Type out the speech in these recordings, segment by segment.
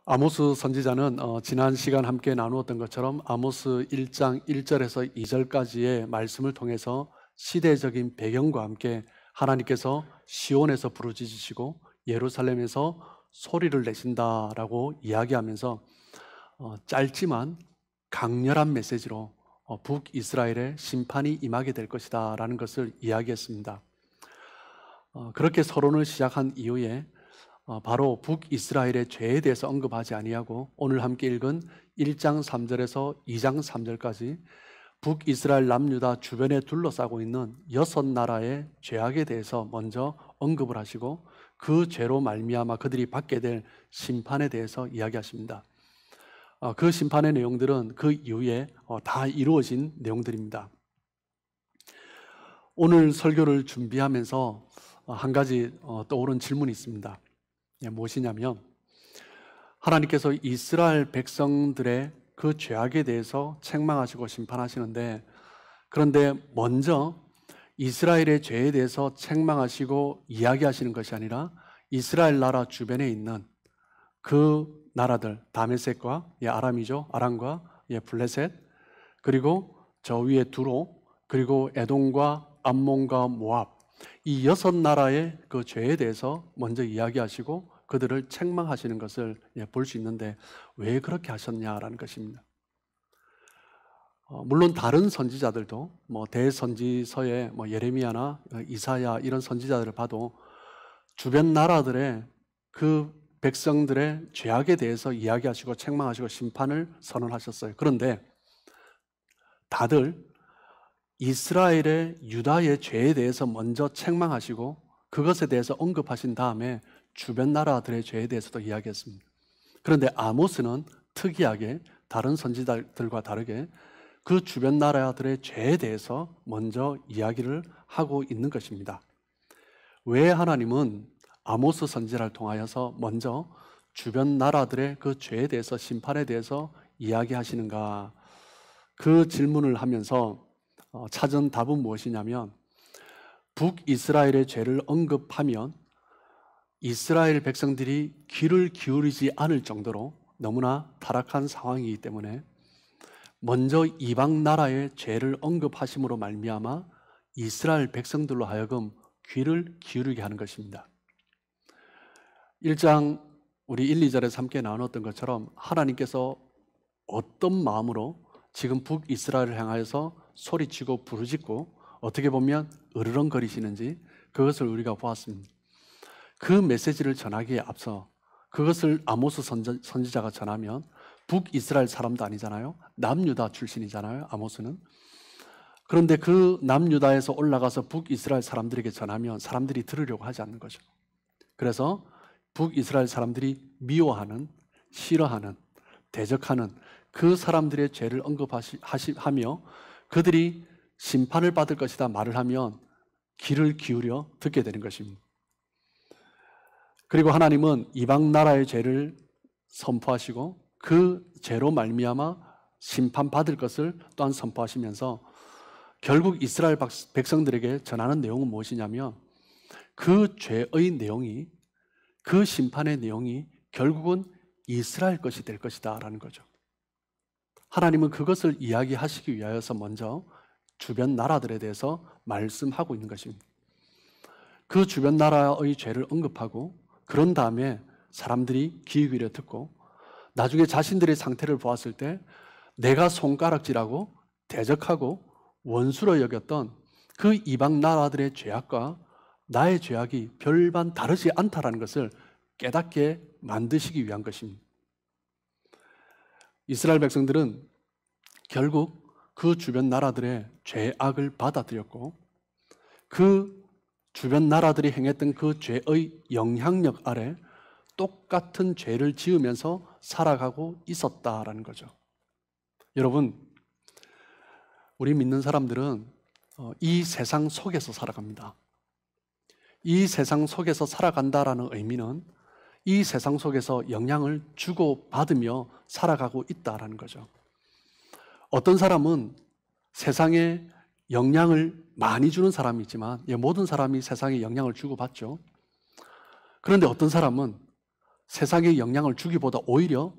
아모스 선지자는 지난 시간 함께 나누었던 것처럼 아모스 1장 1절에서 2절까지의 말씀을 통해서 시대적인 배경과 함께 하나님께서 시온에서 부르짖으시고 예루살렘에서 소리를 내신다라고 이야기하면서 짧지만 강렬한 메시지로 북이스라엘의 심판이 임하게 될 것이다 라는 것을 이야기했습니다. 그렇게 서론을 시작한 이후에 바로 북이스라엘의 죄에 대해서 언급하지 아니하고 오늘 함께 읽은 1장 3절에서 2장 3절까지 북이스라엘 남유다 주변에 둘러싸고 있는 6나라의 죄악에 대해서 먼저 언급을 하시고 그 죄로 말미암아 그들이 받게 될 심판에 대해서 이야기하십니다. 그 심판의 내용들은 그 이후에 다 이루어진 내용들입니다. 오늘 설교를 준비하면서 한 가지 떠오른 질문이 있습니다. 무엇이냐면 하나님께서 이스라엘 백성들의 그 죄악에 대해서 책망하시고 심판하시는데, 그런데 먼저 이스라엘의 죄에 대해서 책망하시고 이야기하시는 것이 아니라 이스라엘 나라 주변에 있는 그 나라들, 다메섹과 아람이죠, 아람과 블레셋, 그리고 저 위에 두로, 그리고 에돔과 암몬과 모압, 이 6나라의 그 죄에 대해서 먼저 이야기하시고 그들을 책망하시는 것을 볼 수 있는데 왜 그렇게 하셨냐라는 것입니다. 물론 다른 선지자들도 대선지서의 예레미야나 이사야 이런 선지자들을 봐도 주변 나라들의 그 백성들의 죄악에 대해서 이야기하시고 책망하시고 심판을 선언하셨어요. 그런데 다들 이스라엘의 유다의 죄에 대해서 먼저 책망하시고 그것에 대해서 언급하신 다음에 주변 나라들의 죄에 대해서도 이야기했습니다. 그런데 아모스는 특이하게 다른 선지자들과 다르게 그 주변 나라들의 죄에 대해서 먼저 이야기를 하고 있는 것입니다. 왜 하나님은 아모스 선지자를 통하여서 먼저 주변 나라들의 그 죄에 대해서, 심판에 대해서 이야기하시는가? 그 질문을 하면서 찾은 답은 무엇이냐면, 북이스라엘의 죄를 언급하면 이스라엘 백성들이 귀를 기울이지 않을 정도로 너무나 타락한 상황이기 때문에 먼저 이방 나라의 죄를 언급하심으로 말미암아 이스라엘 백성들로 하여금 귀를 기울이게 하는 것입니다. 1장 우리 1, 2절에서 함께 나눴던 것처럼 하나님께서 어떤 마음으로 지금 북이스라엘을 향하여서 소리치고 부르짖고 어떻게 보면 으르렁거리시는지 그것을 우리가 보았습니다. 그 메시지를 전하기에 앞서 그것을 아모스 선지자가 전하면 북이스라엘 사람도 아니잖아요. 남유다 출신이잖아요, 아모스는. 그런데 그 남유다에서 올라가서 북이스라엘 사람들에게 전하면 사람들이 들으려고 하지 않는 거죠. 그래서 북이스라엘 사람들이 미워하는, 싫어하는, 대적하는 그 사람들의 죄를 언급하며 그들이 심판을 받을 것이다 말을 하면 귀를 기울여 듣게 되는 것입니다. 그리고 하나님은 이방 나라의 죄를 선포하시고 그 죄로 말미암아 심판받을 것을 또한 선포하시면서 결국 이스라엘 백성들에게 전하는 내용은 무엇이냐면 그 죄의 내용이, 그 심판의 내용이 결국은 이스라엘 것이 될 것이다 라는 거죠. 하나님은 그것을 이야기하시기 위하여서 먼저 주변 나라들에 대해서 말씀하고 있는 것입니다. 그 주변 나라의 죄를 언급하고 그런 다음에 사람들이 귀 기울여 듣고 나중에 자신들의 상태를 보았을 때 내가 손가락질하고 대적하고 원수로 여겼던 그 이방 나라들의 죄악과 나의 죄악이 별반 다르지 않다라는 것을 깨닫게 만드시기 위한 것입니다. 이스라엘 백성들은 결국 그 주변 나라들의 죄악을 받아들였고 그 주변 나라들이 행했던 그 죄의 영향력 아래 똑같은 죄를 지으면서 살아가고 있었다라는 거죠. 여러분, 우리 믿는 사람들은 이 세상 속에서 살아갑니다. 이 세상 속에서 살아간다라는 의미는 이 세상 속에서 영향을 주고받으며 살아가고 있다라는 거죠. 어떤 사람은 세상에 영향을 많이 주는 사람이 있지만 모든 사람이 세상에 영향을 주고받죠. 그런데 어떤 사람은 세상의 영향을 주기보다 오히려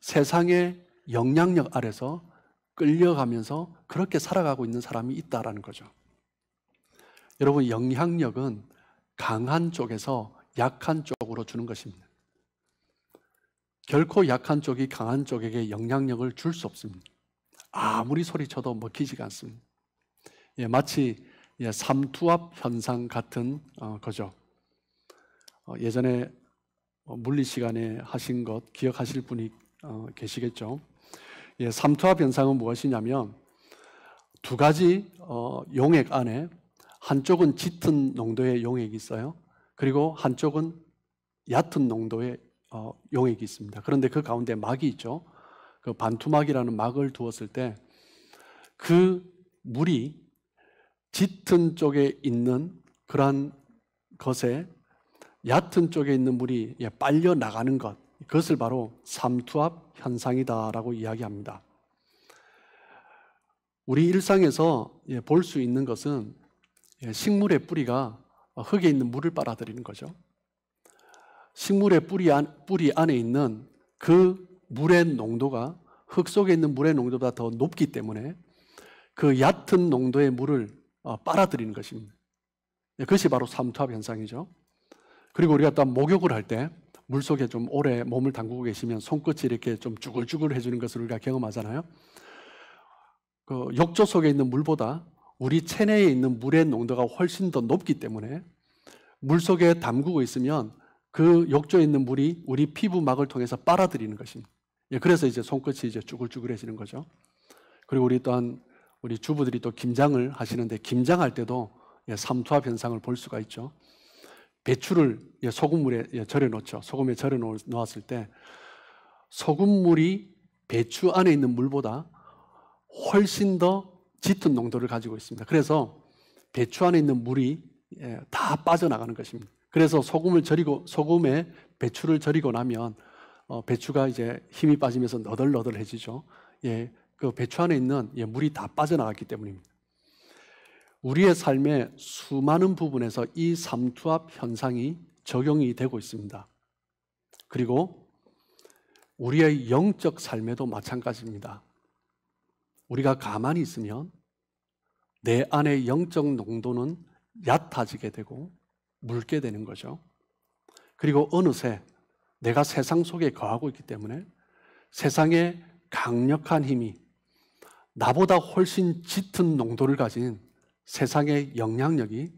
세상의 영향력 아래서 끌려가면서 그렇게 살아가고 있는 사람이 있다라는 거죠. 여러분, 영향력은 강한 쪽에서 약한 쪽으로 주는 것입니다. 결코 약한 쪽이 강한 쪽에게 영향력을 줄 수 없습니다. 아무리 소리쳐도 먹히지가 않습니다. 마치 삼투압 현상 같은 거죠. 예전에 물리 시간에 하신 것 기억하실 분이 계시겠죠. 삼투압 현상은 무엇이냐면 두 가지 용액 안에 한쪽은 짙은 농도의 용액이 있어요. 그리고 한쪽은 얕은 농도의 용액이 있습니다. 그런데 그 가운데 막이 있죠. 그 반투막이라는 막을 두었을 때 그 물이 짙은 쪽에 있는 그러한 것에 얕은 쪽에 있는 물이 빨려 나가는 것, 그것을 바로 삼투압 현상이다라고 이야기합니다. 우리 일상에서 볼 수 있는 것은 식물의 뿌리가 흙에 있는 물을 빨아들이는 거죠. 식물의 뿌리 안에 있는 그 물의 농도가 흙 속에 있는 물의 농도보다 더 높기 때문에 그 얕은 농도의 물을 빨아들이는 것입니다. 그것이 바로 삼투압 현상이죠. 그리고 우리가 또 목욕을 할 때 물속에 좀 오래 몸을 담그고 계시면 손끝이 이렇게 좀 쭈글쭈글 해주는 것을 우리가 경험하잖아요. 그 욕조 속에 있는 물보다 우리 체내에 있는 물의 농도가 훨씬 더 높기 때문에 물속에 담그고 있으면 그 욕조에 있는 물이 우리 피부막을 통해서 빨아들이는 것입니다. 그래서 이제 손끝이 이제 쭈글쭈글해지는 거죠. 그리고 우리 또한 우리 주부들이 또 김장을 하시는데 김장할 때도 삼투압 현상을 볼 수가 있죠. 배추를 소금물에 절여 놓죠. 소금에 절여 놓았을 때 소금물이 배추 안에 있는 물보다 훨씬 더 짙은 농도를 가지고 있습니다. 그래서 배추 안에 있는 물이 다 빠져나가는 것입니다. 그래서 소금에 배추를 절이고 나면 배추가 이제 힘이 빠지면서 너덜너덜해지죠. 그 배추 안에 있는 물이 다 빠져나갔기 때문입니다. 우리의 삶의 수많은 부분에서 이 삼투압 현상이 적용이 되고 있습니다. 그리고 우리의 영적 삶에도 마찬가지입니다. 우리가 가만히 있으면 내 안의 영적 농도는 얕아지게 되고 묽게 되는 거죠. 그리고 어느새 내가 세상 속에 거하고 있기 때문에 세상의 강력한 힘이 나보다 훨씬 짙은 농도를 가진 세상의 영향력이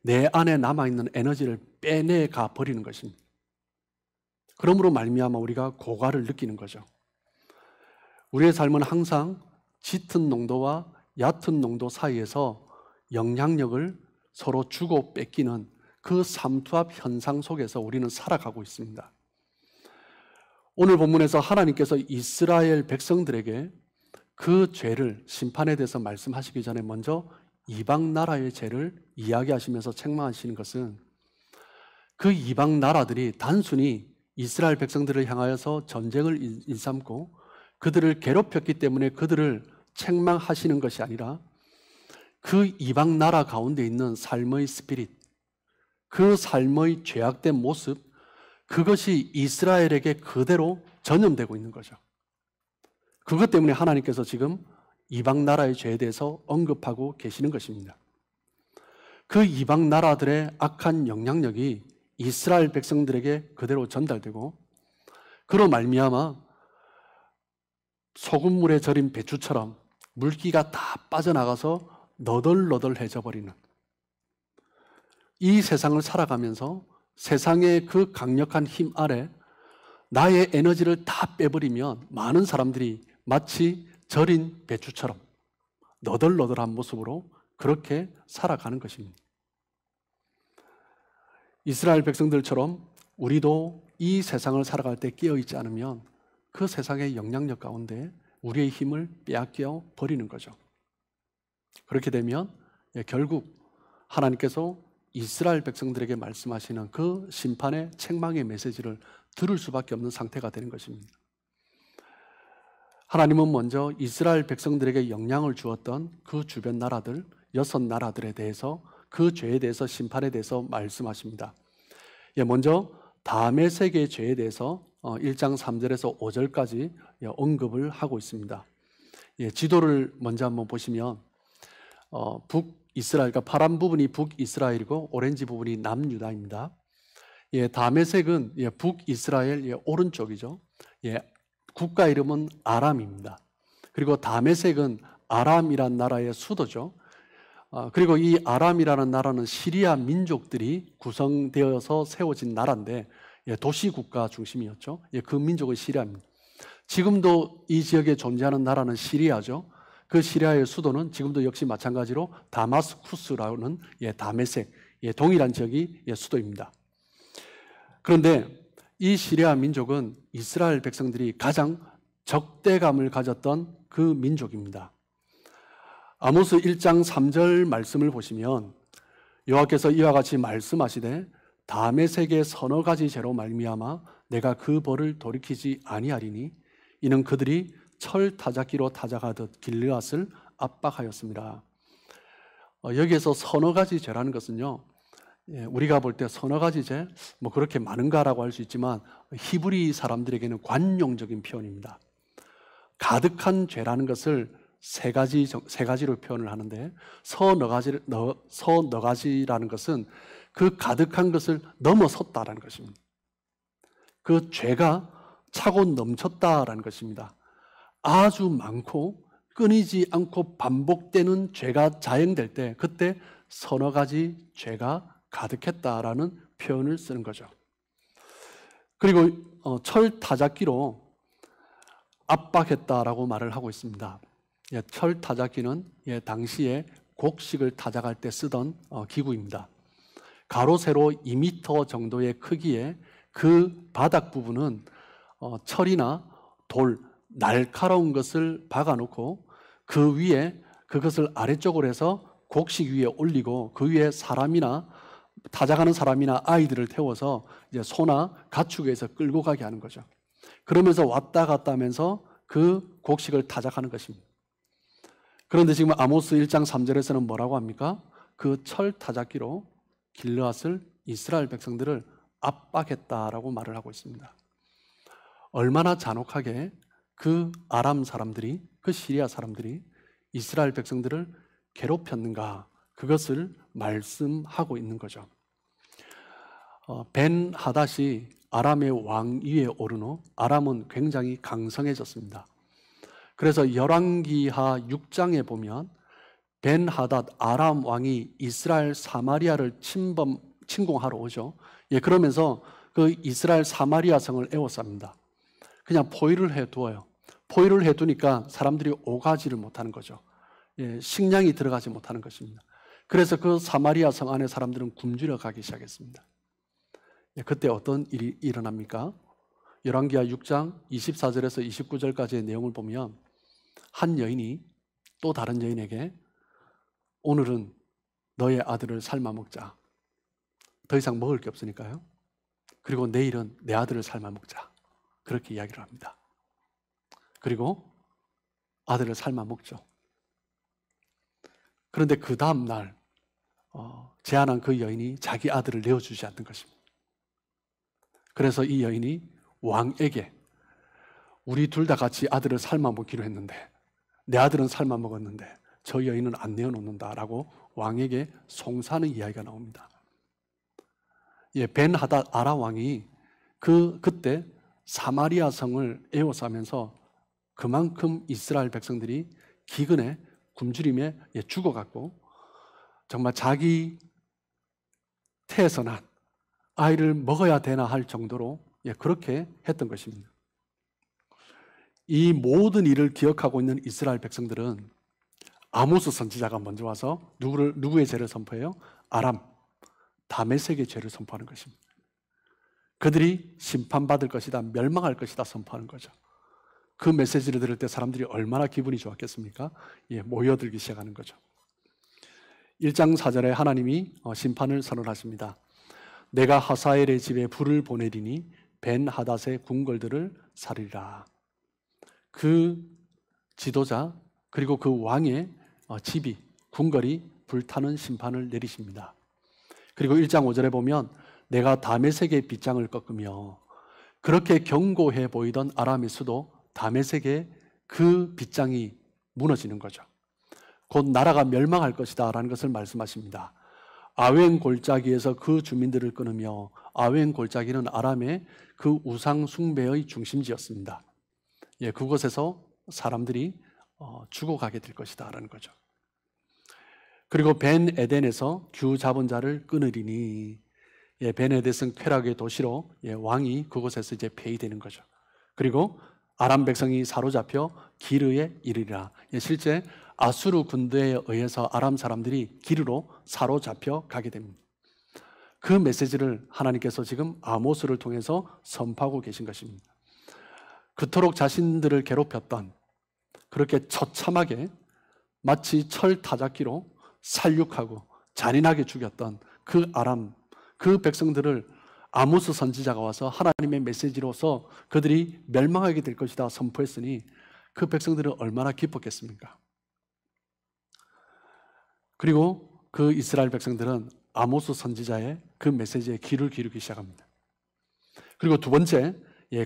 내 안에 남아있는 에너지를 빼내가 버리는 것입니다. 그러므로 말미암아 우리가 고갈을 느끼는 거죠. 우리의 삶은 항상 짙은 농도와 얕은 농도 사이에서 영향력을 서로 주고 뺏기는 그 삼투압 현상 속에서 우리는 살아가고 있습니다. 오늘 본문에서 하나님께서 이스라엘 백성들에게 그 죄를, 심판에 대해서 말씀하시기 전에 먼저 이방 나라의 죄를 이야기하시면서 책망하시는 것은 그 이방 나라들이 단순히 이스라엘 백성들을 향하여서 전쟁을 일삼고 그들을 괴롭혔기 때문에 그들을 책망하시는 것이 아니라 그 이방 나라 가운데 있는 삶의 스피릿, 그 삶의 죄악된 모습, 그것이 이스라엘에게 그대로 전염되고 있는 거죠. 그것 때문에 하나님께서 지금 이방 나라의 죄에 대해서 언급하고 계시는 것입니다. 그 이방 나라들의 악한 영향력이 이스라엘 백성들에게 그대로 전달되고 그로 말미암아 소금물에 절인 배추처럼 물기가 다 빠져나가서 너덜너덜해져 버리는, 이 세상을 살아가면서 세상의 그 강력한 힘 아래 나의 에너지를 다 빼버리면 많은 사람들이 마치 절인 배추처럼 너덜너덜한 모습으로 그렇게 살아가는 것입니다. 이스라엘 백성들처럼 우리도 이 세상을 살아갈 때 깨어있지 않으면 그 세상의 영향력 가운데 우리의 힘을 빼앗겨 버리는 거죠. 그렇게 되면 결국 하나님께서 이스라엘 백성들에게 말씀하시는 그 심판의 책망의 메시지를 들을 수밖에 없는 상태가 되는 것입니다. 하나님은 먼저 이스라엘 백성들에게 영향을 주었던 그 주변 나라들, 6나라들에 대해서 그 죄에 대해서 심판에 대해서 말씀하십니다. 먼저 다메섹의 죄에 대해서 1장 3절에서 5절까지 언급을 하고 있습니다. 지도를 먼저 한번 보시면 북이스라엘, 그러니까 파란 부분이 북이스라엘이고 오렌지 부분이 남유다입니다. 다메섹은 북이스라엘 오른쪽이죠. 국가 이름은 아람입니다. 그리고 다메섹은 아람이란 나라의 수도죠. 그리고 이 아람이라는 나라는 시리아 민족들이 구성되어서 세워진 나라인데 도시국가 중심이었죠. 그 민족은 시리아입니다. 지금도 이 지역에 존재하는 나라는 시리아죠. 그 시리아의 수도는 지금도 역시 마찬가지로 다마스쿠스라는 다메섹, 동일한 지역이 수도입니다. 그런데 이 시리아 민족은 이스라엘 백성들이 가장 적대감을 가졌던 그 민족입니다. 아모스 1장 3절 말씀을 보시면 여호와께서 이와 같이 말씀하시되 다메섹의 서너 가지 죄로 말미암아 내가 그 벌을 돌이키지 아니하리니 이는 그들이 철 타작기로 타작하듯 길르앗을 압박하였습니다. 여기에서 서너 가지 죄라는 것은요, 우리가 볼 때 서너 가지 죄, 뭐 그렇게 많은가라고 할 수 있지만 히브리 사람들에게는 관용적인 표현입니다. 가득한 죄라는 것을 세 가지로 표현을 하는데 서너 가지라는 것은 그 가득한 것을 넘어섰다라는 것입니다. 그 죄가 차고 넘쳤다라는 것입니다. 아주 많고 끊이지 않고 반복되는 죄가 자행될 때 그때 서너 가지 죄가 가득했다라는 표현을 쓰는 거죠. 그리고 철 타작기로 압박했다라고 말을 하고 있습니다. 철 타작기는 당시에 곡식을 타작할 때 쓰던 기구입니다. 가로 세로 2m 정도의 크기의 그 바닥 부분은 철이나 돌, 날카로운 것을 박아놓고 그 위에 그것을 아래쪽으로 해서 곡식 위에 올리고 그 위에 사람이나 타작하는 사람이나 아이들을 태워서 이제 소나 가축에서 끌고 가게 하는 거죠. 그러면서 왔다 갔다 하면서 그 곡식을 타작하는 것입니다. 그런데 지금 아모스 1장 3절에서는 뭐라고 합니까? 그 철 타작기로 길르앗을 이스라엘 백성들을 압박했다라고 말을 하고 있습니다. 얼마나 잔혹하게 그 아람 사람들이, 그 시리아 사람들이 이스라엘 백성들을 괴롭혔는가, 그것을 말씀하고 있는 거죠. 벤 하닷이 아람의 왕위에 오른 후 아람은 굉장히 강성해졌습니다. 그래서 열왕기하 6장에 보면 벤 하닷 아람 왕이 이스라엘 사마리아를 침공하러 오죠. 그러면서 그 이스라엘 사마리아 성을 에워쌉니다. 그냥 포위를 해두어요. 포위를 해두니까 사람들이 오가지를 못하는 거죠. 식량이 들어가지 못하는 것입니다. 그래서 그 사마리아 성 안에 사람들은 굶주려 가기 시작했습니다. 그때 어떤 일이 일어납니까? 열왕기하 6장 24절에서 29절까지의 내용을 보면 한 여인이 또 다른 여인에게 오늘은 너의 아들을 삶아 먹자. 더 이상 먹을 게 없으니까요. 그리고 내일은 내 아들을 삶아 먹자. 그렇게 이야기를 합니다. 그리고 아들을 삶아 먹죠. 그런데 그 다음 날 제안한 그 여인이 자기 아들을 내어주지 않는 것입니다. 그래서 이 여인이 왕에게 우리 둘 다 같이 아들을 삶아 먹기로 했는데 내 아들은 삶아 먹었는데 저 여인은 안 내어놓는다라고 왕에게 송사하는 이야기가 나옵니다. 벤 하닷 아람 왕이 그때 사마리아 성을 에워싸면서 그만큼 이스라엘 백성들이 기근에 굶주림에 죽어갔고 정말 자기 태에서 난 아이를 먹어야 되나 할 정도로 그렇게 했던 것입니다. 이 모든 일을 기억하고 있는 이스라엘 백성들은 아모스 선지자가 먼저 와서 누구의 죄를 선포해요? 아람, 다메섹의 죄를 선포하는 것입니다. 그들이 심판받을 것이다, 멸망할 것이다 선포하는 거죠. 그 메시지를 들을 때 사람들이 얼마나 기분이 좋았겠습니까? 모여들기 시작하는 거죠. 1장 4절에 하나님이 심판을 선언하십니다. 내가 하사엘의 집에 불을 보내리니 벤 하닷의 궁궐들을 살리라. 그 지도자 그리고 그 왕의 집이 궁궐이 불타는 심판을 내리십니다. 그리고 1장 5절에 보면 내가 다메섹의 빗장을 꺾으며, 그렇게 견고해 보이던 아람의 수도 다메섹의 그 빗장이 무너지는 거죠. 곧 나라가 멸망할 것이다 라는 것을 말씀하십니다. 아웬 골짜기에서 그 주민들을 끊으며, 아웬 골짜기는 아람의 그 우상 숭배의 중심지였습니다. 그곳에서 사람들이 죽어가게 될 것이다 라는 거죠. 그리고 벤 에덴에서 규 잡은 자를 끊으리니, 벤 에덴은 쾌락의 도시로 왕이 그곳에서 이제 폐위되는 거죠. 그리고 아람 백성이 사로잡혀 기르에 이르리라. 실제 아수르 군대에 의해서 아람 사람들이 기르로 사로잡혀 가게 됩니다. 그 메시지를 하나님께서 지금 아모스를 통해서 선포하고 계신 것입니다. 그토록 자신들을 괴롭혔던, 그렇게 처참하게 마치 철 타작기로 살육하고 잔인하게 죽였던 그 아람, 그 백성들을 아모스 선지자가 와서 하나님의 메시지로서 그들이 멸망하게 될 것이다 선포했으니 그 백성들은 얼마나 기뻤겠습니까? 그리고 그 이스라엘 백성들은 아모스 선지자의 그 메시지에 귀를 기울이기 시작합니다. 그리고 두 번째,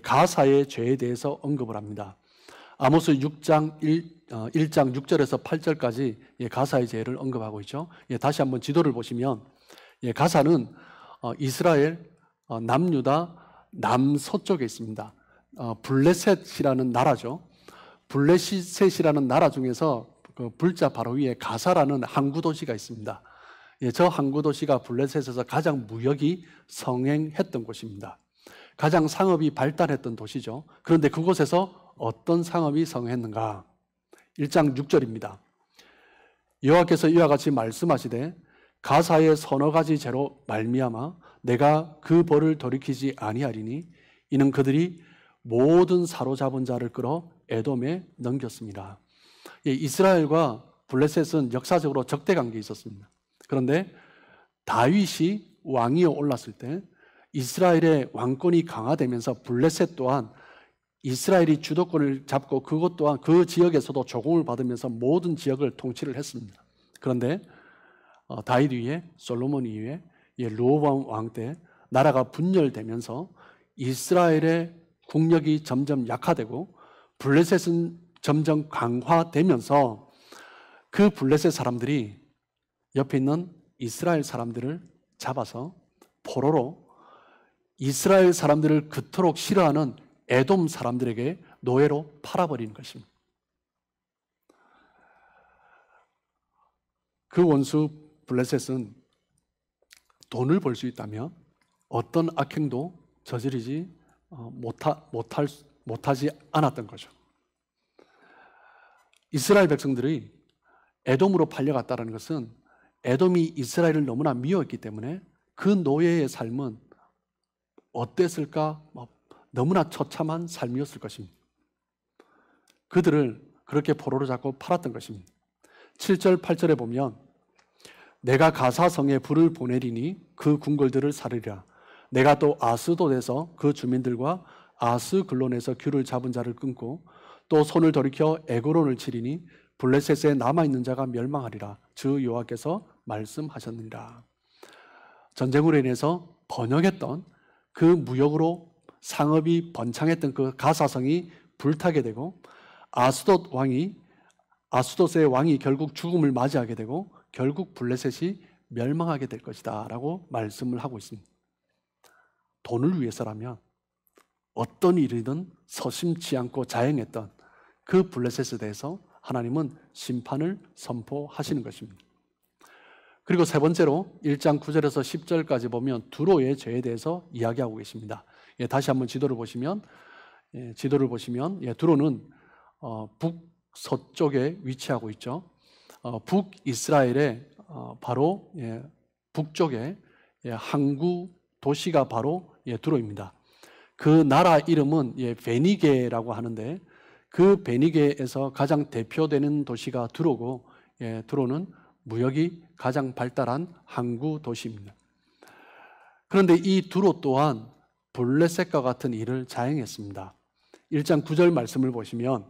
가사의 죄에 대해서 언급을 합니다. 아모스 6장 1장 6절에서 8절까지 가사의 죄를 언급하고 있죠. 다시 한번 지도를 보시면 가사는 이스라엘 남유다 남서쪽에 있습니다. 블레셋이라는 나라죠. 블레셋이라는 나라 중에서 그 불자 바로 위에 가사라는 항구 도시가 있습니다. 저 항구 도시가 블레셋에서 가장 무역이 성행했던 곳입니다. 가장 상업이 발달했던 도시죠. 그런데 그곳에서 어떤 상업이 성행했는가? 1장 6절입니다. 여호와께서 이와 같이 말씀하시되 가사의 서너 가지 죄로 말미암아 내가 그 벌을 돌이키지 아니하리니 이는 그들이 모든 사로잡은 자를 끌어 에돔에 넘겼습니다. 이스라엘과 블레셋은 역사적으로 적대 관계에 있었습니다. 그런데 다윗이 왕위에 올랐을 때 이스라엘의 왕권이 강화되면서 블레셋 또한 이스라엘이 주도권을 잡고 그것 또한 그 지역에서도 조공을 받으면서 모든 지역을 통치를 했습니다. 그런데 다윗 이후에 솔로몬 이후에 르호보암 왕 때 나라가 분열되면서 이스라엘의 국력이 점점 약화되고 블레셋은 점점 강화되면서 그 블레셋 사람들이 옆에 있는 이스라엘 사람들을 잡아서 포로로 이스라엘 사람들을 그토록 싫어하는 에돔 사람들에게 노예로 팔아버리는 것입니다. 그 원수 블레셋은 돈을 벌 수 있다면 어떤 악행도 저지르지 못하지 않았던 거죠. 이스라엘 백성들이 에돔으로 팔려갔다는 것은 에돔이 이스라엘을 너무나 미워했기 때문에 그 노예의 삶은 어땠을까? 너무나 처참한 삶이었을 것입니다. 그들을 그렇게 포로로 잡고 팔았던 것입니다. 7절 8절에 보면 내가 가사성에 불을 보내리니 그 궁궐들을 사르리라. 내가 또 아스돗에서 그 주민들과 아스글론에서 귤을 잡은 자를 끊고 또 손을 돌이켜 에그론을 치리니 블레셋에 남아있는 자가 멸망하리라. 주 여호와께서 말씀하셨느니라. 전쟁으로 인해서 번영했던 그 무역으로 상업이 번창했던 그 가사성이 불타게 되고 아스돗의 왕이 결국 죽음을 맞이하게 되고 결국 블레셋이 멸망하게 될 것이다 라고 말씀을 하고 있습니다. 돈을 위해서라면 어떤 일이든 서심치 않고 자행했던 그 블레셋에 대해서 하나님은 심판을 선포하시는 것입니다. 그리고 세 번째로 1장 9절에서 10절까지 보면 두로의 죄에 대해서 이야기하고 계십니다. 다시 한번 지도를 보시면 두로는 북서쪽에 위치하고 있죠. 북이스라엘의 바로 북쪽에 항구 도시가 바로 두로입니다. 그 나라 이름은 베니게라고 하는데 그 베니게에서 가장 대표되는 도시가 두로고 두로는 무역이 가장 발달한 항구 도시입니다. 그런데 이 두로 또한 블레셋과 같은 일을 자행했습니다. 1장 9절 말씀을 보시면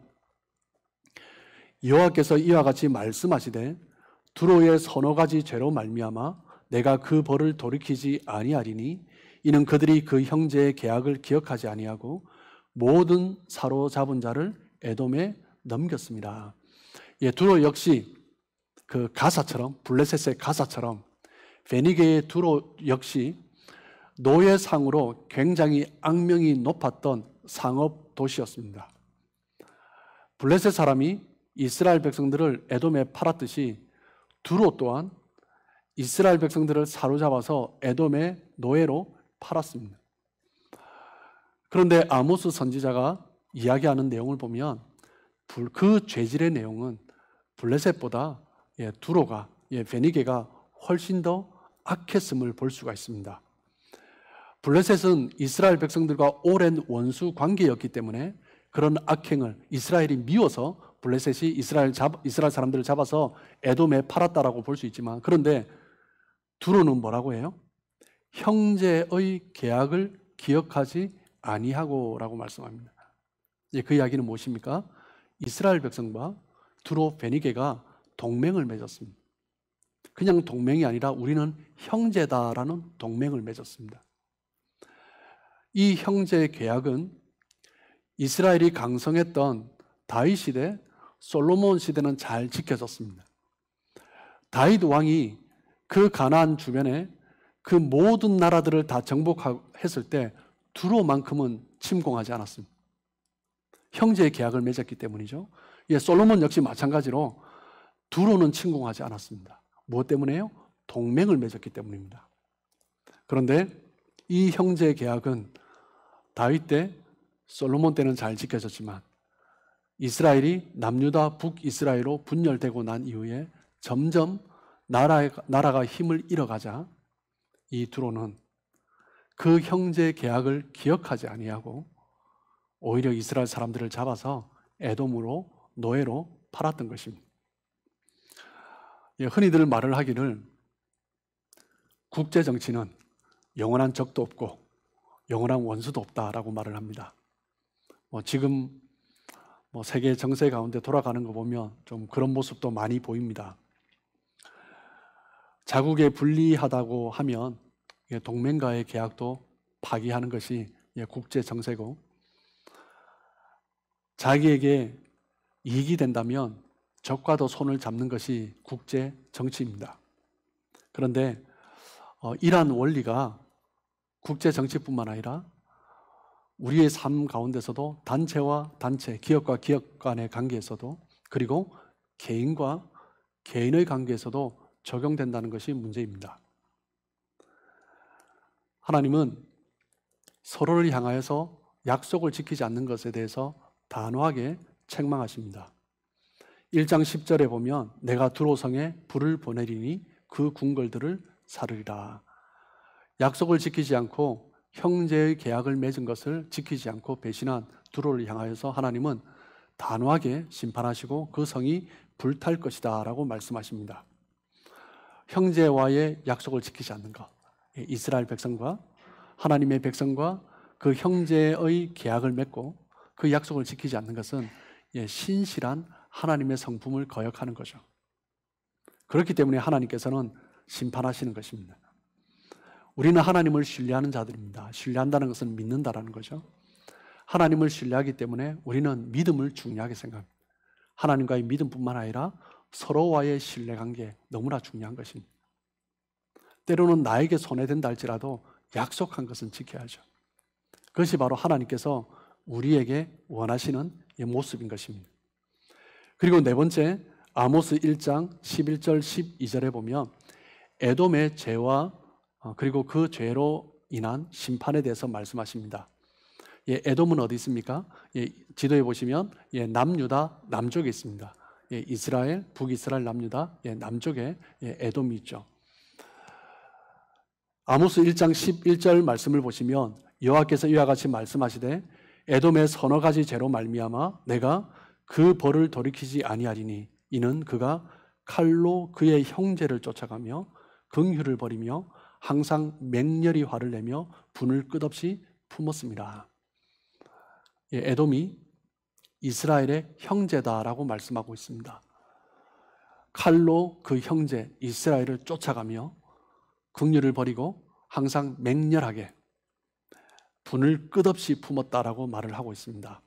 여호와께서 이와 같이 말씀하시되 두로의 서너 가지 죄로 말미암아 내가 그 벌을 돌이키지 아니하리니 이는 그들이 그 형제의 계약을 기억하지 아니하고 모든 사로잡은 자를 에돔에 넘겼습니다. 예, 두로 역시 그 가사처럼, 블레셋의 가사처럼 베니게의 두로 역시 노예상으로 굉장히 악명이 높았던 상업 도시였습니다. 블레셋 사람이 이스라엘 백성들을 에돔에 팔았듯이 두로 또한 이스라엘 백성들을 사로잡아서 에돔의 노예로 팔았습니다. 그런데 아모스 선지자가 이야기하는 내용을 보면 그 죄질의 내용은 블레셋보다 두로가, 베니게가 훨씬 더 악했음을 볼 수가 있습니다. 블레셋은 이스라엘 백성들과 오랜 원수 관계였기 때문에 그런 악행을 이스라엘이 미워서 블레셋이 이스라엘 사람들을 잡아서 에돔에 팔았다라고 볼 수 있지만, 그런데 두로는 뭐라고 해요? 형제의 계약을 기억하지 아니하고라고 말씀합니다. 그 이야기는 무엇입니까? 이스라엘 백성과 두로 베니게가 동맹을 맺었습니다. 그냥 동맹이 아니라 우리는 형제다라는 동맹을 맺었습니다. 이 형제의 계약은 이스라엘이 강성했던 다윗 시대, 솔로몬 시대는 잘 지켜졌습니다. 다윗 왕이 그 가나안 주변에 그 모든 나라들을 다 정복했을 때 두로만큼은 침공하지 않았습니다. 형제의 계약을 맺었기 때문이죠. 솔로몬 역시 마찬가지로 두로는 침공하지 않았습니다. 무엇 때문에요? 동맹을 맺었기 때문입니다. 그런데 이 형제의 계약은 다윗 때, 솔로몬 때는 잘 지켜졌지만 이스라엘이 남유다 북이스라엘로 분열되고 난 이후에 점점 나라가 힘을 잃어가자 이 두로는 그 형제 계약을 기억하지 아니하고 오히려 이스라엘 사람들을 잡아서 에돔으로 노예로 팔았던 것입니다. 흔히들 말을 하기를 국제 정치는 영원한 적도 없고 영원한 원수도 없다라고 말을 합니다. 지금 세계 정세 가운데 돌아가는 거 보면 좀 그런 모습도 많이 보입니다. 자국에 불리하다고 하면 동맹과의 계약도 파기하는 것이 국제 정세고, 자기에게 이익이 된다면 적과도 손을 잡는 것이 국제 정치입니다. 그런데 이러한 원리가 국제 정치뿐만 아니라 우리의 삶 가운데서도 단체와 단체, 기업과 기업 간의 관계에서도, 그리고 개인과 개인의 관계에서도 적용된다는 것이 문제입니다. 하나님은 서로를 향하여서 약속을 지키지 않는 것에 대해서 단호하게 책망하십니다. 1장 10절에 보면 내가 두로성에 불을 보내리니 그 궁궐들을 사르리라. 약속을 지키지 않고 형제의 계약을 맺은 것을 지키지 않고 배신한 두로를 향하여서 하나님은 단호하게 심판하시고 그 성이 불탈 것이다 라고 말씀하십니다. 형제와의 약속을 지키지 않는 것, 이스라엘 백성과 하나님의 백성과 그 형제의 계약을 맺고 그 약속을 지키지 않는 것은 신실한 하나님의 성품을 거역하는 거죠. 그렇기 때문에 하나님께서는 심판하시는 것입니다. 우리는 하나님을 신뢰하는 자들입니다. 신뢰한다는 것은 믿는다라는 거죠. 하나님을 신뢰하기 때문에 우리는 믿음을 중요하게 생각합니다. 하나님과의 믿음뿐만 아니라 서로와의 신뢰관계 너무나 중요한 것입니다. 때로는 나에게 손해된다 할지라도 약속한 것은 지켜야죠. 그것이 바로 하나님께서 우리에게 원하시는 모습인 것입니다. 그리고 네 번째, 아모스 1장 11절 12절에 보면 에돔의 죄와 그리고 그 죄로 인한 심판에 대해서 말씀하십니다. 에돔은 어디 있습니까? 지도에 보시면 남유다 남쪽에 있습니다. 이스라엘, 북이스라엘, 남유다 남쪽에 에돔이 있죠. 아모스 1장 11절 말씀을 보시면 여호와께서 이와 같이 말씀하시되 에돔의 서너 가지 죄로 말미암아 내가 그 벌을 돌이키지 아니하리니 이는 그가 칼로 그의 형제를 쫓아가며 긍휼을 버리며 항상 맹렬히 화를 내며 분을 끝없이 품었습니다. 에돔이 이스라엘의 형제다라고 말씀하고 있습니다. 칼로 그 형제 이스라엘을 쫓아가며 긍휼을 버리고 항상 맹렬하게 분을 끝없이 품었다라고 말을 하고 있습니다.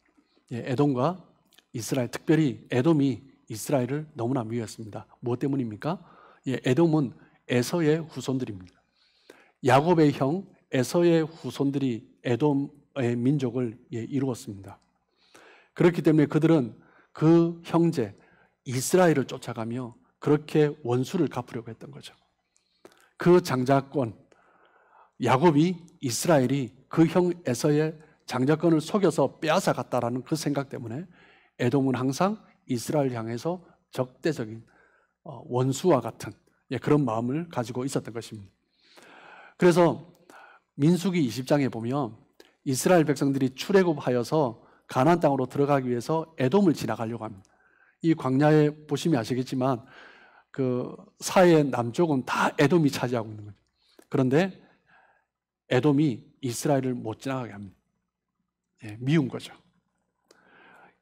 에돔과 이스라엘, 특별히 에돔이 이스라엘을 너무나 미워했습니다. 무엇 때문입니까? 에돔은 에서의 후손들입니다. 야곱의 형 에서의 후손들이 에돔의 민족을 이루었습니다. 그렇기 때문에 그들은 그 형제 이스라엘을 쫓아가며 그렇게 원수를 갚으려고 했던 거죠. 그 장자권, 야곱이, 이스라엘이 그 형 에서의 장자권을 속여서 빼앗아 갔다라는 그 생각 때문에 에돔은 항상 이스라엘 향해서 적대적인 원수와 같은 그런 마음을 가지고 있었던 것입니다. 그래서 민수기 20장에 보면 이스라엘 백성들이 출애굽하여서 가나안 땅으로 들어가기 위해서 에돔을 지나가려고 합니다. 이 광야에 보시면 아시겠지만 그 사해 남쪽은 다 에돔이 차지하고 있는 거죠. 그런데 에돔이 이스라엘을 못 지나가게 합니다. 미운 거죠.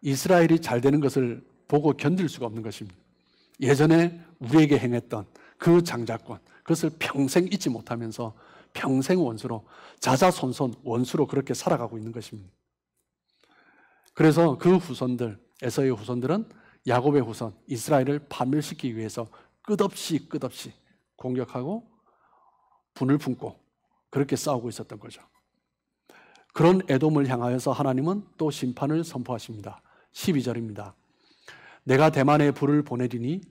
이스라엘이 잘 되는 것을 보고 견딜 수가 없는 것입니다. 예전에 우리에게 행했던 그 장자권, 그것을 평생 잊지 못하면서 평생 원수로, 자자손손 원수로 그렇게 살아가고 있는 것입니다. 그래서 그 후손들, 에서의 후손들은 야곱의 후손 이스라엘을 파멸시키기 위해서 끝없이 공격하고 분을 품고 그렇게 싸우고 있었던 거죠. 그런 에돔을 향하여서 하나님은 또 심판을 선포하십니다. 12절입니다. 내가 대만에 불을 보내리니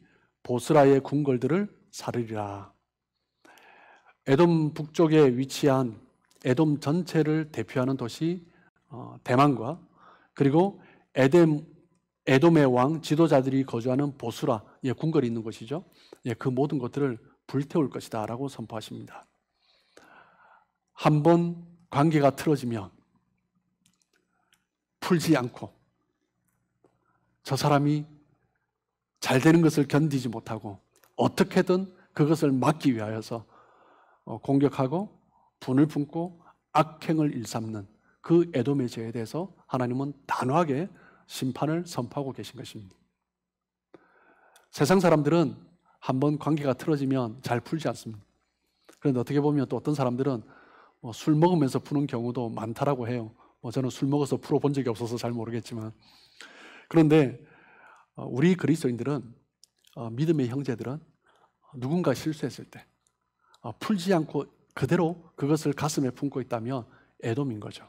보스라의 궁궐들을 사르리라. 에돔 북쪽에 위치한 에돔 전체를 대표하는 도시 대만과 그리고 에돔의 왕 지도자들이 거주하는 보스라, 궁궐이 있는 곳이죠. 그 모든 것들을 불태울 것이다 라고 선포하십니다. 한번 관계가 틀어지면 풀지 않고 저 사람이 잘 되는 것을 견디지 못하고 어떻게든 그것을 막기 위하여서 공격하고 분을 품고 악행을 일삼는 그 에돔의 죄에 대해서 하나님은 단호하게 심판을 선포하고 계신 것입니다. 세상 사람들은 한번 관계가 틀어지면 잘 풀지 않습니다. 그런데 어떻게 보면 또 어떤 사람들은 술 먹으면서 푸는 경우도 많다라고 해요. 저는 술 먹어서 풀어본 적이 없어서 잘 모르겠지만, 그런데 우리 그리스도인들은, 믿음의 형제들은 누군가 실수했을 때 풀지 않고 그대로 그것을 가슴에 품고 있다면 에돔인 거죠.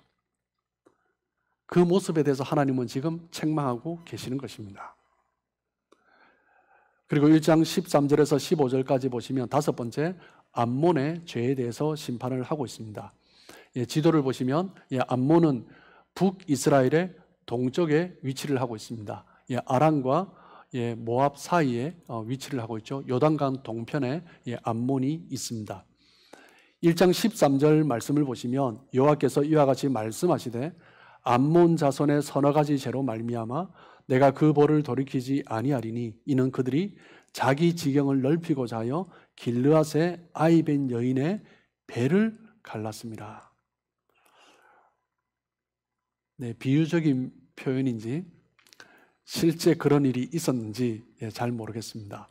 그 모습에 대해서 하나님은 지금 책망하고 계시는 것입니다. 그리고 1장 13절에서 15절까지 보시면 다섯 번째 암몬의 죄에 대해서 심판을 하고 있습니다. 지도를 보시면 암몬은 북이스라엘의 동쪽에 위치를 하고 있습니다. 아람과 모압 사이에 위치를 하고 있죠. 요단강 동편에 암몬이 있습니다. 1장 13절 말씀을 보시면 여호와께서 이와 같이 말씀하시되 암몬 자손의 서너 가지 죄로 말미암아 내가 그 벌을 돌이키지 아니하리니 이는 그들이 자기 지경을 넓히고자 하여 길르앗의 아이벤 여인의 배를 갈랐습니다. 비유적인 표현인지 실제 그런 일이 있었는지 잘 모르겠습니다.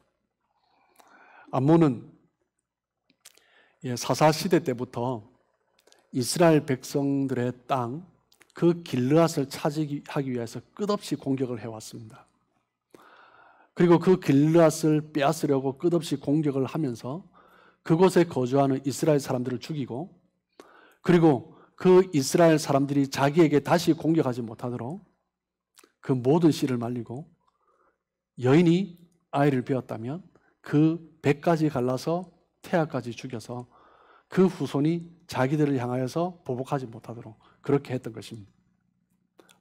암몬은 사사시대 때부터 이스라엘 백성들의 땅, 그 길르앗을 차지하기 위해서 끝없이 공격을 해왔습니다. 그리고 그 길르앗을 빼앗으려고 끝없이 공격을 하면서 그곳에 거주하는 이스라엘 사람들을 죽이고, 그리고 그 이스라엘 사람들이 자기에게 다시 공격하지 못하도록 그 모든 씨를 말리고, 여인이 아이를 배었다면 그 배까지 갈라서 태아까지 죽여서 그 후손이 자기들을 향하여서 보복하지 못하도록 그렇게 했던 것입니다.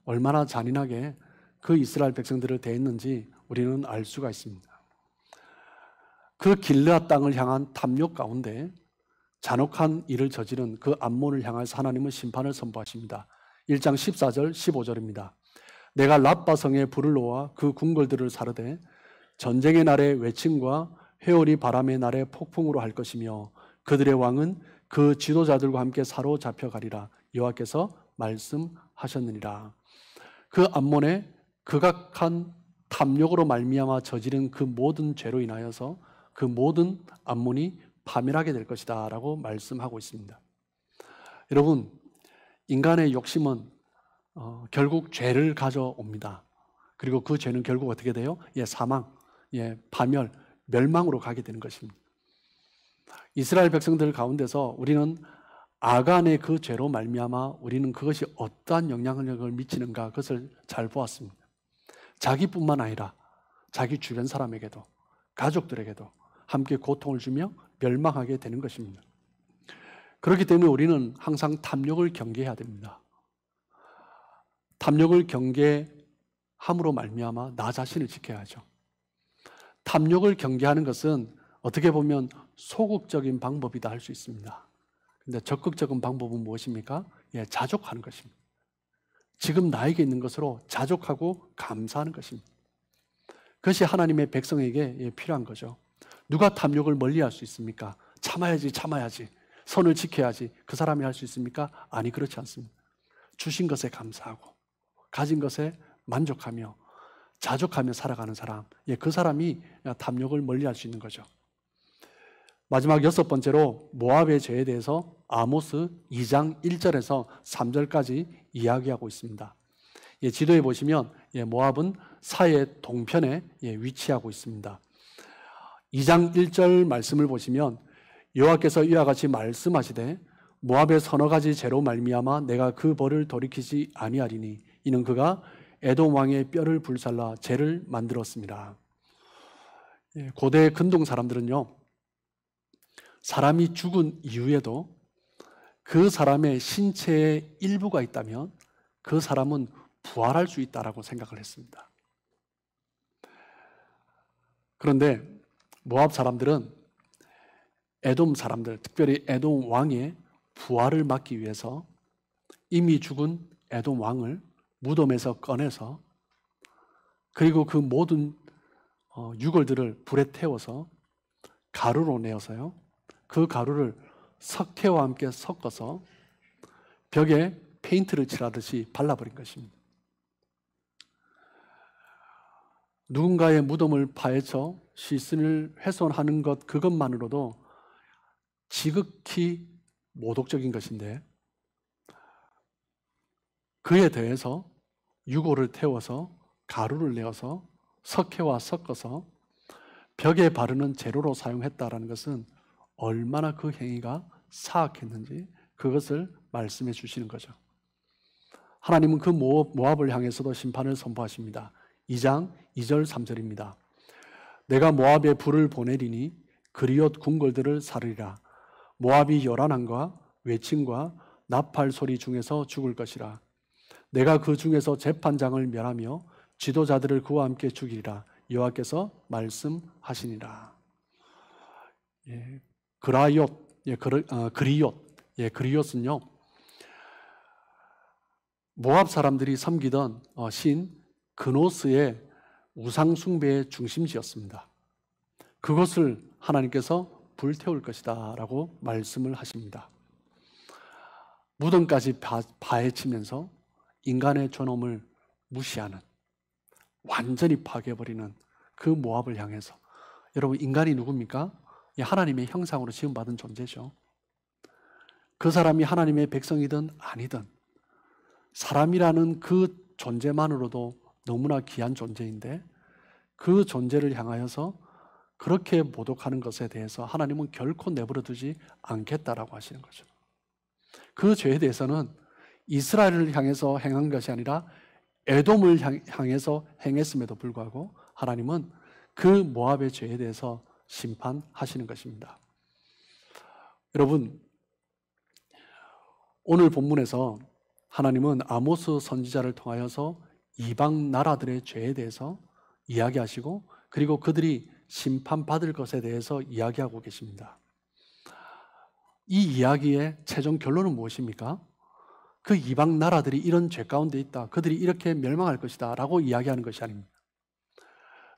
얼마나 잔인하게 그 이스라엘 백성들을 대했는지 우리는 알 수가 있습니다. 그 길르앗 땅을 향한 탐욕 가운데 잔혹한 일을 저지른 그 암몬을 향해서 하나님은 심판을 선포하십니다. 1장 14절 15절입니다. 내가 랍바성에 불을 놓아 그 궁궐들을 사르되 전쟁의 날에 외침과 회오리 바람의 날에 폭풍으로 할 것이며 그들의 왕은 그 지도자들과 함께 사로잡혀 가리라 여호와께서 말씀하셨느니라. 그 암몬의 극악한 탐욕으로 말미암아 저지른 그 모든 죄로 인하여서 그 모든 암몬이 파멸하게 될 것이다 라고 말씀하고 있습니다. 여러분, 인간의 욕심은 결국 죄를 가져옵니다. 그리고 그 죄는 결국 어떻게 돼요? 사망, 파멸, 멸망으로 가게 되는 것입니다. 이스라엘 백성들 가운데서 우리는 아간의 그 죄로 말미암아 우리는 그것이 어떠한 영향력을 미치는가 그것을 잘 보았습니다. 자기뿐만 아니라 자기 주변 사람에게도 가족들에게도 함께 고통을 주며 멸망하게 되는 것입니다. 그렇기 때문에 우리는 항상 탐욕을 경계해야 됩니다. 탐욕을 경계함으로 말미암아 나 자신을 지켜야죠. 탐욕을 경계하는 것은 어떻게 보면 소극적인 방법이다 할 수 있습니다. 근데 적극적인 방법은 무엇입니까? 자족하는 것입니다. 지금 나에게 있는 것으로 자족하고 감사하는 것입니다. 그것이 하나님의 백성에게 필요한 거죠. 누가 탐욕을 멀리할 수 있습니까? 참아야지. 선을 지켜야지. 그 사람이 할 수 있습니까? 아니, 그렇지 않습니다. 주신 것에 감사하고 가진 것에 만족하며 자족하며 살아가는 사람, 그 사람이 탐욕을 멀리할 수 있는 거죠. 마지막 6번째로 모압의 죄에 대해서 아모스 2장 1절에서 3절까지 이야기하고 있습니다. 지도에 보시면 모압은 사해 동편에 위치하고 있습니다. 2장 1절 말씀을 보시면 여호와께서 이와 같이 말씀하시되 모압의 서너 가지 죄로 말미암아 내가 그 벌을 돌이키지 아니하리니 이는 그가 에돔 왕의 뼈를 불살라 죄를 만들었습니다. 고대 근동 사람들은요, 사람이 죽은 이후에도 그 사람의 신체의 일부가 있다면 그 사람은 부활할 수 있다라고 생각을 했습니다. 그런데 모압 사람들은 에돔 사람들, 특별히 에돔 왕의 부활을 막기 위해서 이미 죽은 에돔 왕을 무덤에서 꺼내서 그리고 그 모든 유골들을 불에 태워서 가루로 내어서요, 그 가루를 석회와 함께 섞어서 벽에 페인트를 칠하듯이 발라버린 것입니다. 누군가의 무덤을 파헤쳐 시신을 훼손하는 것 그것만으로도 지극히 모독적인 것인데 그에 대해서 유골을 태워서 가루를 내어서 석회와 섞어서 벽에 바르는 재료로 사용했다라는 것은 얼마나 그 행위가 사악했는지 그것을 말씀해 주시는 거죠. 하나님은 그 모압을 향해서도 심판을 선포하십니다. 2장 2절 3절입니다. 내가 모압에 불을 보내리니 그리옷 궁궐들을 사르리라. 모압이 요란함과 외침과 나팔 소리 중에서 죽을 것이라. 내가 그 중에서 재판장을 멸하며 지도자들을 그와 함께 죽이리라. 여호와께서 말씀하시니라. 그리옷은요, 모압 사람들이 섬기던 신 그노스의 우상 숭배의 중심지였습니다. 그것을 하나님께서 불태울 것이다 라고 말씀을 하십니다. 무덤까지 파헤치면서 인간의 존엄을 무시하는, 완전히 파괴해버리는 그 모압을 향해서, 여러분, 인간이 누굽니까? 하나님의 형상으로 지음받은 존재죠. 그 사람이 하나님의 백성이든 아니든 사람이라는 그 존재만으로도 너무나 귀한 존재인데 그 존재를 향하여서 그렇게 모독하는 것에 대해서 하나님은 결코 내버려 두지 않겠다라고 하시는 거죠. 그 죄에 대해서는 이스라엘을 향해서 행한 것이 아니라 에돔을 향해서 행했음에도 불구하고 하나님은 그 모압의 죄에 대해서 심판하시는 것입니다. 여러분, 오늘 본문에서 하나님은 아모스 선지자를 통하여서 이방 나라들의 죄에 대해서 이야기하시고 그리고 그들이 심판받을 것에 대해서 이야기하고 계십니다. 이 이야기의 최종 결론은 무엇입니까? 그 이방 나라들이 이런 죄 가운데 있다, 그들이 이렇게 멸망할 것이다 라고 이야기하는 것이 아닙니다.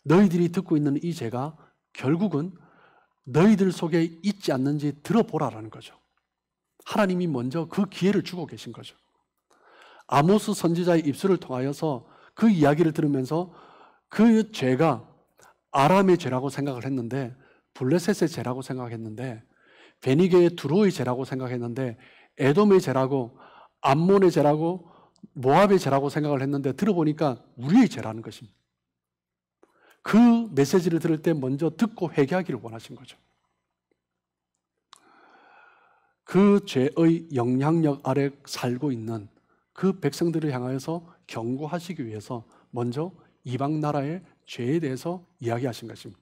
너희들이 듣고 있는 이 죄가 결국은 너희들 속에 있지 않는지 들어보라라는 거죠. 하나님이 먼저 그 기회를 주고 계신 거죠. 아모스 선지자의 입술을 통하여서 그 이야기를 들으면서 그 죄가 아람의 죄라고 생각을 했는데, 블레셋의 죄라고 생각했는데, 베니게의 두로의 죄라고 생각했는데 에돔의 죄라고 암몬의 죄라고 모압의 죄라고 생각을 했는데 들어보니까 우리의 죄라는 것입니다. 그 메시지를 들을 때 먼저 듣고 회개하기를 원하신 거죠. 그 죄의 영향력 아래 살고 있는 그 백성들을 향하여서 경고하시기 위해서 먼저 이방 나라의 죄에 대해서 이야기하신 것입니다.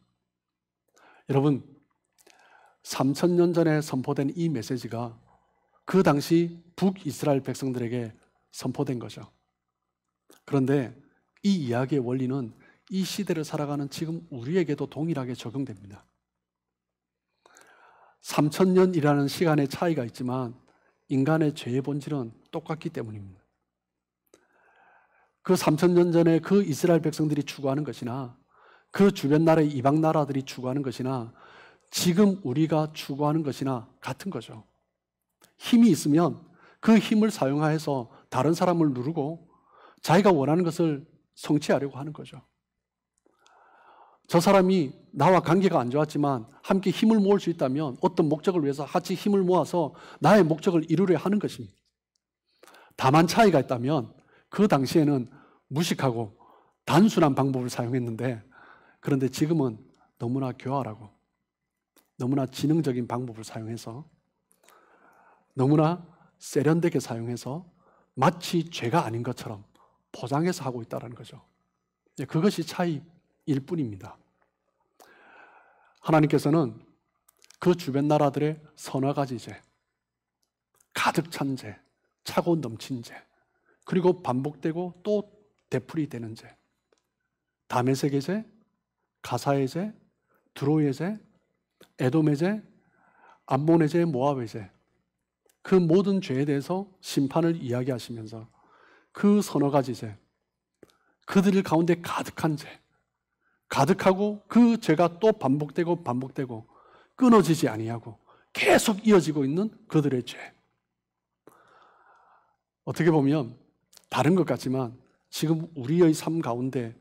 여러분, 3000년 전에 선포된 이 메시지가 그 당시 북이스라엘 백성들에게 선포된 거죠. 그런데 이 이야기의 원리는 이 시대를 살아가는 지금 우리에게도 동일하게 적용됩니다. 3000년이라는 시간의 차이가 있지만 인간의 죄의 본질은 똑같기 때문입니다. 그 3000년 전에 그 이스라엘 백성들이 추구하는 것이나 그 주변 나라의 이방 나라들이 추구하는 것이나 지금 우리가 추구하는 것이나 같은 거죠. 힘이 있으면 그 힘을 사용해서 다른 사람을 누르고 자기가 원하는 것을 성취하려고 하는 거죠. 저 사람이 나와 관계가 안 좋았지만 함께 힘을 모을 수 있다면 어떤 목적을 위해서 같이 힘을 모아서 나의 목적을 이루려 하는 것입니다. 다만 차이가 있다면 그 당시에는 무식하고 단순한 방법을 사용했는데, 그런데 지금은 너무나 교활하고 너무나 지능적인 방법을 사용해서 너무나 세련되게 사용해서 마치 죄가 아닌 것처럼 포장해서 하고 있다는 거죠. 그것이 차이일 뿐입니다. 하나님께서는 그 주변 나라들의 서너 가지 죄, 가득 찬 죄, 차고 넘친 죄, 그리고 반복되고 또 되풀이되는 죄, 다메섹의 죄, 가사의 죄, 드로의 죄, 에돔의 죄, 암몬의 죄, 모압의 죄, 그 모든 죄에 대해서 심판을 이야기하시면서 그 서너 가지 죄, 그들 가운데 가득한 죄, 가득하고 그 죄가 또 반복되고 반복되고 끊어지지 아니하고 계속 이어지고 있는 그들의 죄. 어떻게 보면 다른 것 같지만 지금 우리의 삶 가운데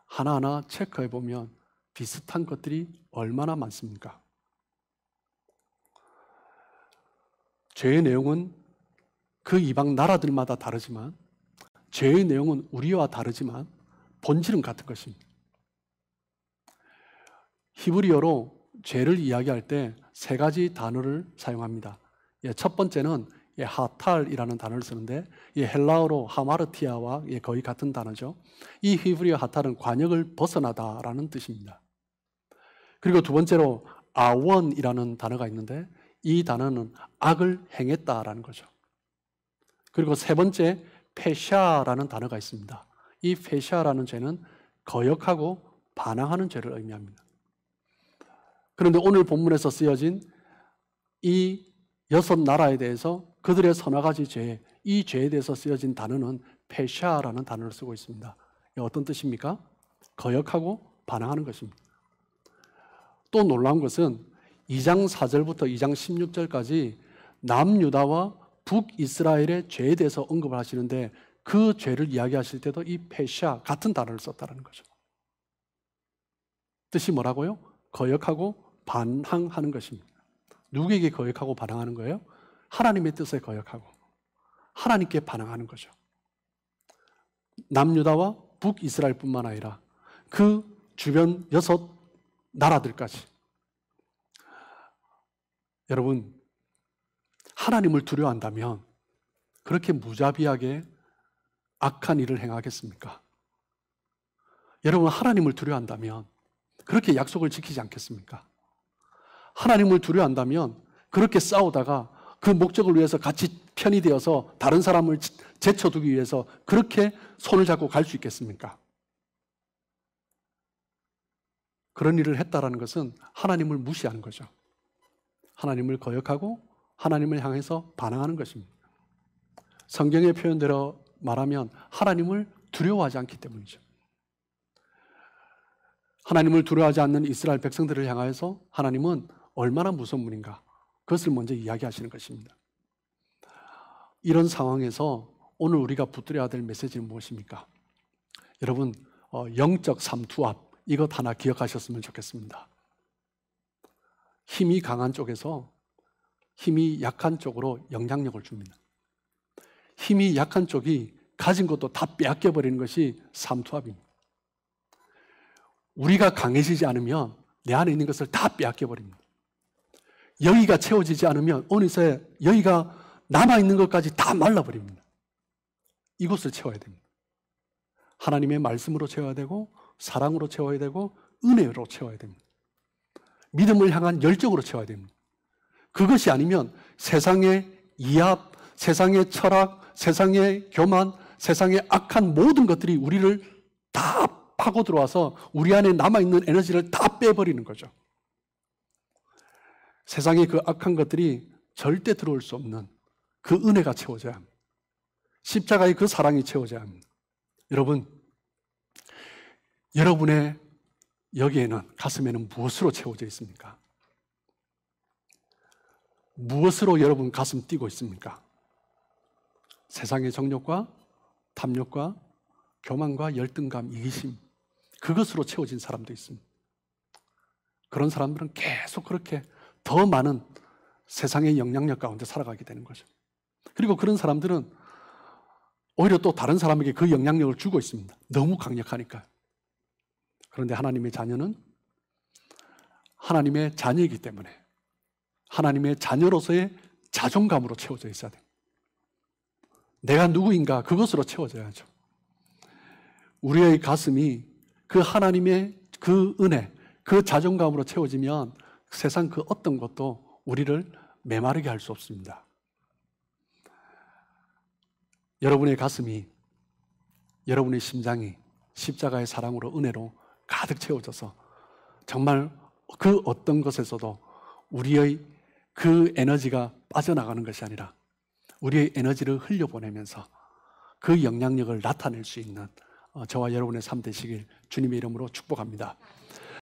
하나하나 체크해 보면 비슷한 것들이 얼마나 많습니까? 죄의 내용은 그 이방 나라들마다 다르지만, 죄의 내용은 우리와 다르지만 본질은 같은 것입니다. 히브리어로 죄를 이야기할 때 세 가지 단어를 사용합니다. 첫 번째는 하탈이라는 단어를 쓰는데, 헬라어로 하마르티아와 거의 같은 단어죠. 이 히브리어 하탈은 관역을 벗어나다라는 뜻입니다. 그리고 두 번째로 아원이라는 단어가 있는데, 이 단어는 악을 행했다라는 거죠. 그리고 세 번째 페샤라는 단어가 있습니다. 이 페샤라는 죄는 거역하고 반항하는 죄를 의미합니다. 그런데 오늘 본문에서 쓰여진 이 6나라에 대해서 그들의 서너 가지 죄, 이 죄에 대해서 쓰여진 단어는 페샤라는 단어를 쓰고 있습니다. 어떤 뜻입니까? 거역하고 반항하는 것입니다. 또 놀라운 것은 2장 4절부터 2장 16절까지 남유다와 북이스라엘의 죄에 대해서 언급을 하시는데, 그 죄를 이야기하실 때도 이 페샤 같은 단어를 썼다는 거죠. 뜻이 뭐라고요? 거역하고 반항하는 것입니다. 누구에게 거역하고 반항하는 거예요? 하나님의 뜻에 거역하고 하나님께 반항하는 거죠. 남유다와 북이스라엘뿐만 아니라 그 주변 6나라들까지. 여러분, 하나님을 두려워한다면 그렇게 무자비하게 악한 일을 행하겠습니까? 여러분, 하나님을 두려워한다면 그렇게 약속을 지키지 않겠습니까? 하나님을 두려워한다면 그렇게 싸우다가 그 목적을 위해서 같이 편이 되어서 다른 사람을 제쳐두기 위해서 그렇게 손을 잡고 갈 수 있겠습니까? 그런 일을 했다라는 것은 하나님을 무시하는 거죠. 하나님을 거역하고 하나님을 향해서 반항하는 것입니다. 성경의 표현대로 말하면 하나님을 두려워하지 않기 때문이죠. 하나님을 두려워하지 않는 이스라엘 백성들을 향하여서 하나님은 얼마나 무서운 분인가, 그것을 먼저 이야기하시는 것입니다. 이런 상황에서 오늘 우리가 붙들어야 될 메시지는 무엇입니까? 여러분, 영적 삼투압, 이것 하나 기억하셨으면 좋겠습니다. 힘이 강한 쪽에서 힘이 약한 쪽으로 영향력을 줍니다. 힘이 약한 쪽이 가진 것도 다 빼앗겨 버리는 것이 삼투압입니다. 우리가 강해지지 않으면 내 안에 있는 것을 다 빼앗겨 버립니다. 여기가 채워지지 않으면 어느새 여기가 남아있는 것까지 다 말라버립니다. 이곳을 채워야 됩니다. 하나님의 말씀으로 채워야 되고, 사랑으로 채워야 되고, 은혜로 채워야 됩니다. 믿음을 향한 열정으로 채워야 됩니다. 그것이 아니면 세상의 이합, 세상의 철학, 세상의 교만, 세상의 악한 모든 것들이 우리를 다 파고 들어와서 우리 안에 남아있는 에너지를 다 빼버리는 거죠. 세상의 그 악한 것들이 절대 들어올 수 없는 그 은혜가 채워져야 합니다. 십자가의 그 사랑이 채워져야 합니다. 여러분, 여러분의 여기에는, 가슴에는 무엇으로 채워져 있습니까? 무엇으로 여러분 가슴 뛰고 있습니까? 세상의 정욕과 탐욕과 교만과 열등감, 이기심, 그것으로 채워진 사람도 있습니다. 그런 사람들은 계속 그렇게 더 많은 세상의 영향력 가운데 살아가게 되는 거죠. 그리고 그런 사람들은 오히려 또 다른 사람에게 그 영향력을 주고 있습니다. 너무 강력하니까. 그런데 하나님의 자녀는 하나님의 자녀이기 때문에 하나님의 자녀로서의 자존감으로 채워져 있어야 됩니다. 내가 누구인가, 그것으로 채워져야죠. 우리의 가슴이 그 하나님의 그 은혜, 그 자존감으로 채워지면 세상 그 어떤 것도 우리를 메마르게 할 수 없습니다. 여러분의 가슴이, 여러분의 심장이 십자가의 사랑으로, 은혜로 가득 채워져서 정말 그 어떤 것에서도 우리의 그 에너지가 빠져나가는 것이 아니라 우리의 에너지를 흘려보내면서 그 영향력을 나타낼 수 있는 저와 여러분의 삶 되시길 주님의 이름으로 축복합니다.